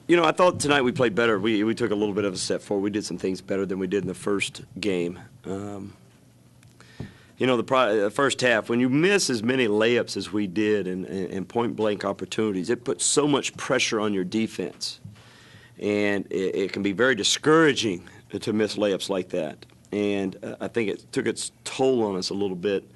You know, I thought tonight we played better. We took a little bit of a step forward. We did some things better than we did in the first game. You know, the first half, when you miss as many layups as we did and point-blank opportunities, it puts so much pressure on your defense. And it can be very discouraging to miss layups like that. And I think it took its toll on us a little bit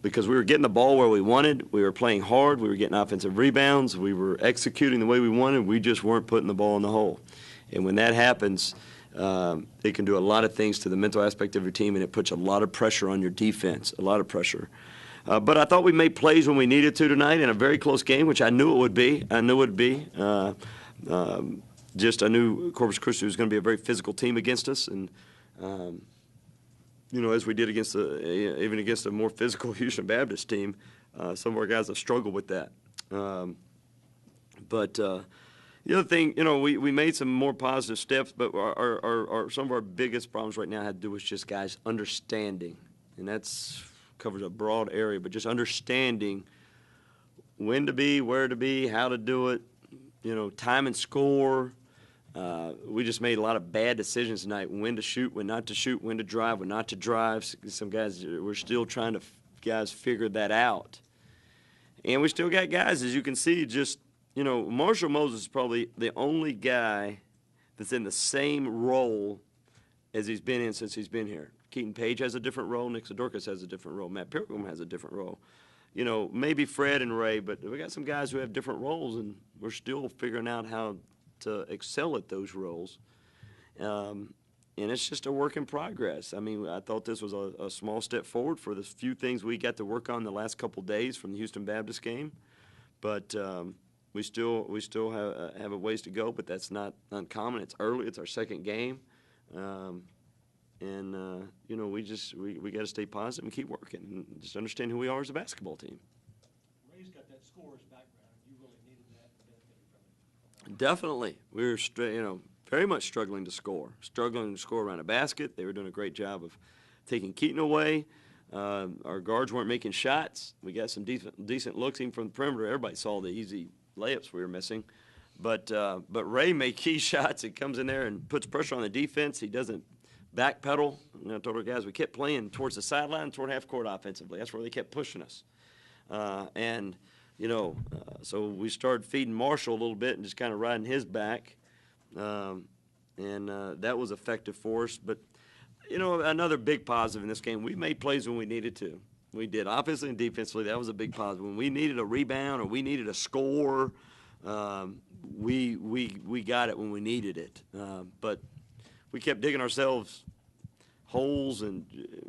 because we were getting the ball where we wanted. We were playing hard. We were getting offensive rebounds. We were executing the way we wanted. We just weren't putting the ball in the hole. And when that happens, it can do a lot of things to the mental aspect of your team, and it puts a lot of pressure on your defense, a lot of pressure. But I thought we made plays when we needed to tonight in a very close game, which I knew it would be. I knew it would be. I knew Corpus Christi was going to be a very physical team against us, and you know, as we did against even against a more physical Houston Baptist team, some of our guys have struggled with that. The other thing, you know, we made some more positive steps, but some of our biggest problems right now had to do with just guys understanding, and that's covers a broad area, but just understanding when to be, where to be, how to do it, you know, time and score. We just made a lot of bad decisions tonight, when to shoot, when not to shoot, when to drive, when not to drive. Some guys, we're still trying to figure that out. And we still got guys, as you can see, just, you know, Marshall Moses is probably the only guy that's in the same role as he's been in since he's been here. Keaton Page has a different role. Nick Sidorkas has a different role. Matt Pilgrim has a different role. You know, maybe Fred and Ray, but we got some guys who have different roles, and we're still figuring out how to excel at those roles. And it's just a work in progress. I mean, I thought this was a small step forward for the few things we got to work on the last couple days from the Houston Baptist game. But we still have a ways to go, but that's not uncommon. It's early. It's our second game. You know, we got to stay positive and keep working and just understand who we are as a basketball team. Ray's got that scorer's background. You really needed that and benefited from it. Definitely. We were, you know, very much struggling to score around a basket. They were doing a great job of taking Keaton away. Our guards weren't making shots. We got some decent looks even from the perimeter. Everybody saw the easy layups we were missing. But Ray made key shots. He comes in there and puts pressure on the defense. He doesn't backpedal. You know, I told our guys we kept playing towards the sideline, toward half court offensively. That's where they kept pushing us. You know, so we started feeding Marshall a little bit and just kind of riding his back. That was effective for us. But, you know, another big positive in this game, we made plays when we needed to. We did offensively and defensively. That was a big positive. When we needed a rebound or we needed a score, we got it when we needed it. But we kept digging ourselves holes and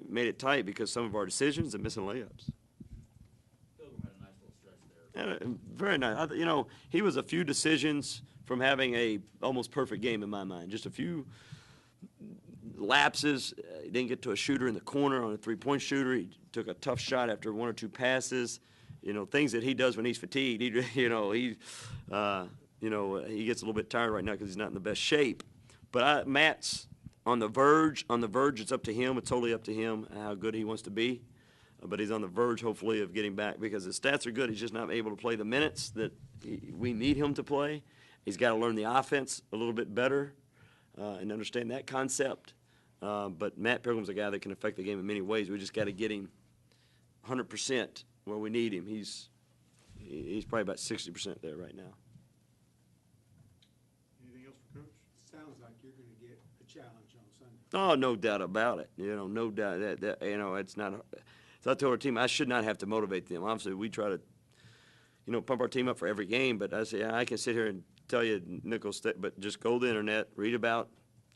made it tight because some of our decisions and missing layups. Pilgrim had a nice little stretch there. Yeah, very nice. You know, he was a few decisions from having a almost perfect game in my mind. Just a few lapses. He didn't get to a shooter in the corner on a three-point shooter. He took a tough shot after one or two passes. You know, things that he does when he's fatigued. He gets a little bit tired right now because he's not in the best shape. But Matt's on the verge. On the verge, it's up to him. It's totally up to him how good he wants to be. But he's on the verge, hopefully, of getting back because his stats are good. He's just not able to play the minutes that we need him to play. He's got to learn the offense a little bit better and understand that concept. But Matt Pilgrim's a guy that can affect the game in many ways. We just got to get him 100% where we need him. He's probably about 60% there right now. Anything else for Coach? Sounds like you're going to get a challenge on Sunday. Oh, no doubt about it. You know, no doubt that you know, it's not. So I told our team I should not have to motivate them. Obviously, we try to, you know, pump our team up for every game. But I say I can sit here and tell you Nichols, but just go to the internet, read about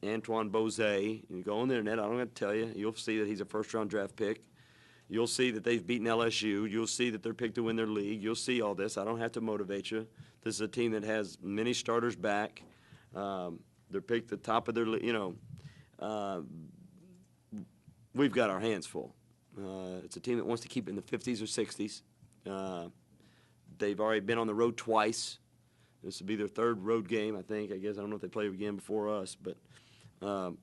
Antoine Bozay, and go on the internet. I don't have to tell you. You'll see that he's a first-round draft pick. You'll see that they've beaten LSU. You'll see that they're picked to win their league. You'll see all this. I don't have to motivate you. This is a team that has many starters back. They're picked at the top of their league. You know, we've got our hands full. It's a team that wants to keep it in the 50s or 60s. They've already been on the road twice. This will be their third road game, I think. I guess I don't know if they play again before us, but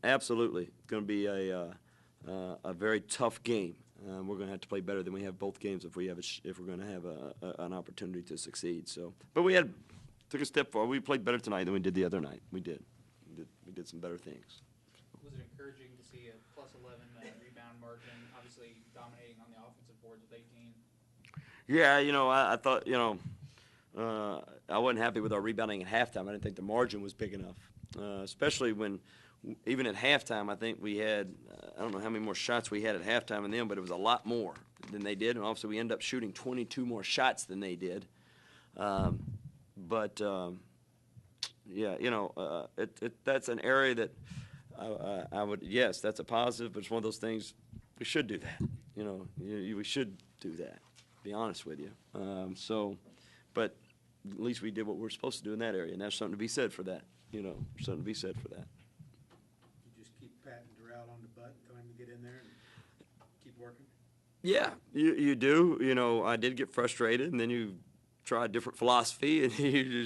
absolutely, it's going to be a very tough game. We're going to have to play better than we have both games if we're going to have an opportunity to succeed. So, but we had took a step forward. We played better tonight than we did the other night. We did some better things. Was it encouraging to see a plus 11 rebound margin, obviously dominating on the offensive boards with 18? Yeah, I thought, I wasn't happy with our rebounding at halftime. I didn't think the margin was big enough, especially when, even at halftime, I think we had, I don't know how many more shots we had at halftime than them, but it was a lot more than they did. And obviously we ended up shooting 22 more shots than they did. Yeah, that's an area that I would, yes, that's a positive, but it's one of those things, we should do that. We should do that, to be honest with you. But at least we did what we're supposed to do in that area, and there's something to be said for that, something to be said for that. You just keep patting Durrell on the butt, telling him to get in there and keep working? Yeah, you do. I did get frustrated, and then you try a different philosophy, and you're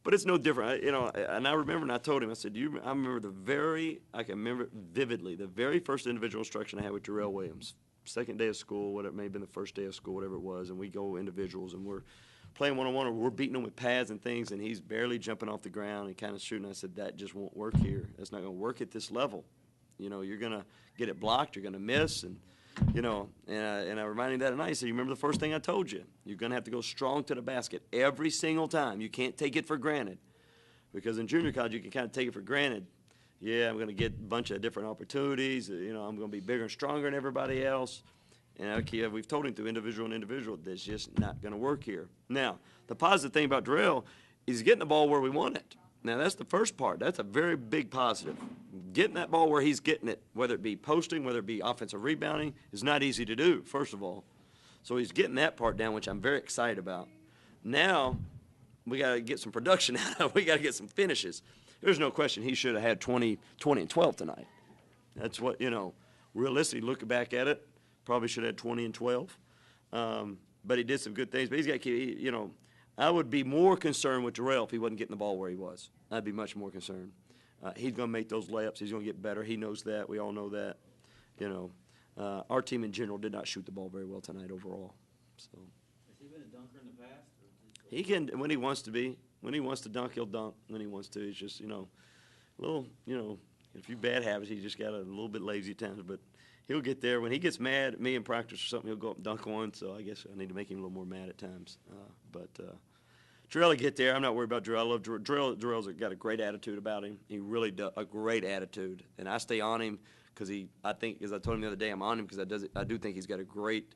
but it's no different. And I remember, and I told him, I said, I can remember vividly, the very first individual instruction I had with Jarrell Williams, second day of school, whatever, it may have been the first day of school, whatever it was, and we go individuals, and we're playing one-on-one, or we're beating him with pads and things, and he's barely jumping off the ground and kind of shooting. I said, that just won't work here. That's not going to work at this level. You're going to get it blocked, you're going to miss, and I reminded him that tonight. I said, you remember the first thing I told you? You're going to have to go strong to the basket every single time. You can't take it for granted. Because in junior college, you can kind of take it for granted. Yeah, I'm going to get a bunch of different opportunities. I'm going to be bigger and stronger than everybody else. And okay, we've told him through individual and individual, that's just not going to work here. Now, the positive thing about Darrell is he's getting the ball where we want it. Now, that's the first part. That's a very big positive. Getting that ball where he's getting it, whether it be posting, whether it be offensive rebounding, is not easy to do, first of all. So he's getting that part down, which I'm very excited about. Now, we got to get some production out of it. We got to get some finishes. There's no question he should have had 20 and 12 tonight. That's what, realistically, looking back at it, probably should have had 20 and 12. But he did some good things. But he's got to keep, I would be more concerned with Darrell if he wasn't getting the ball where he was. I'd be much more concerned. He's going to make those layups. He's going to get better. He knows that. We all know that. Our team in general did not shoot the ball very well tonight overall. So Has he been a dunker in the past? Or he can, when he wants to be. When he wants to dunk, he'll dunk. When he wants to, he's just, a little, a few bad habits. He's just got a little bit lazy at times. But he'll get there. When he gets mad at me in practice or something, he'll go up and dunk one. So I guess I need to make him a little more mad at times. Darrell will get there. I'm not worried about Darrell. I love Darrell. Darrell's got a great attitude about him. He really does, a great attitude. And I stay on him because I think, as I told him the other day, I'm on him because I do think he's got a great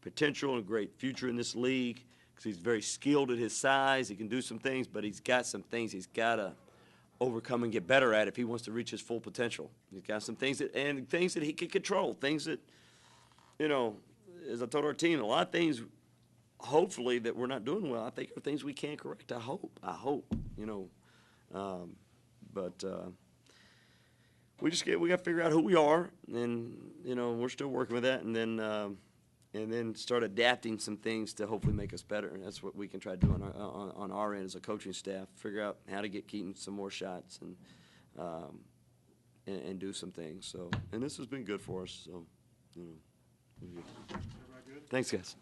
potential and a great future in this league because he's very skilled at his size. He can do some things, but he's got some things he's got to overcome and get better at if he wants to reach his full potential. He's got some things that he can control, things that, as I told our team, a lot of things hopefully that we're not doing well, I think are things we can correct. I hope, we got to figure out who we are, and we're still working with that, and then start adapting some things to hopefully make us better. And that's what we can try to do on our end as a coaching staff. Figure out how to get Keaton some more shots and do some things. So, and this has been good for us. So, Everybody good? thanks, guys.